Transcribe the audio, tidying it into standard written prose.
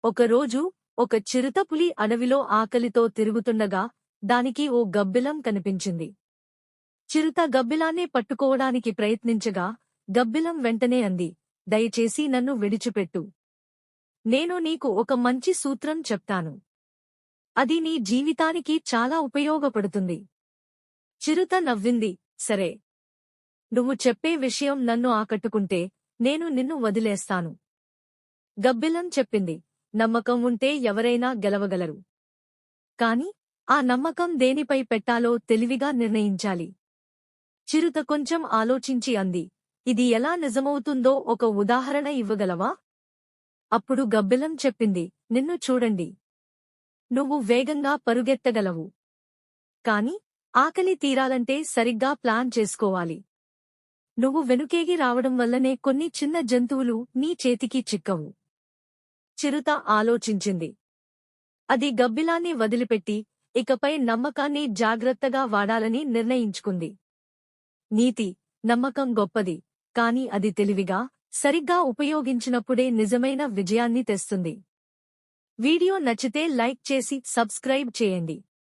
ఒకరోజు ఒక చిరుతపులి అడవిలో ఆకలితో తిరుగుతుండగా దానికి ఓ గబ్బిలం కనిపించింది. చిరుత గబ్బిలాన్నే పట్టుకోవడానికి ప్రయత్నించగా గబ్బిలం వెంటనే అంది, దయచేసి నన్ను విడిచిపెట్టు. నేను నీకు ఒక మంచి సూత్రం చెప్తాను. అది నీ జీవితానికి చాలా ఉపయోగపడుతుంది. చిరుత నవ్వింది, సరే. నువ్వు చెప్పే విషయం నన్ను ఆకట్టుకుంటే నేను నిన్ను వదిలేస్తాను. గబ్బిలం చెప్పింది, నమ్మకం ఉంటే ఎవరైనా గెలవగలరు. కాని ఆ నమ్మకం దేనిపై పెట్టాలో తెలివిగా నిర్ణయించాలి. చిరుత కొంచెం ఆలోచించి అంది, ఇది ఎలా నిజమవుతుందో ఒక ఉదాహరణ ఇవ్వగలవా? అప్పుడు గబ్బిలం చెప్పింది, నిన్ను చూడండి. నువ్వు వేగంగా పరుగెత్తగలవు. కాని ఆకలి తీరాలంటే సరిగ్గా ప్లాన్ చేసుకోవాలి. నువ్వు వెనుకేగి రావడం వల్లనే కొన్ని చిన్న జంతువులు నీ చేతికి చిక్కవు. చిరుత ఆలోచించింది. అది గబ్బిలాన్ని వదిలిపెట్టి ఇకపై నమ్మకాన్ని జాగ్రత్తగా వాడాలని నిర్ణయించుకుంది. నీతి, నమ్మకం గొప్పది, కాని అది తెలివిగా, సరిగ్గా ఉపయోగించినప్పుడే నిజమైన విజయాన్ని తెస్తుంది. వీడియో నచ్చితే లైక్ చేసి సబ్స్క్రైబ్ చేయండి.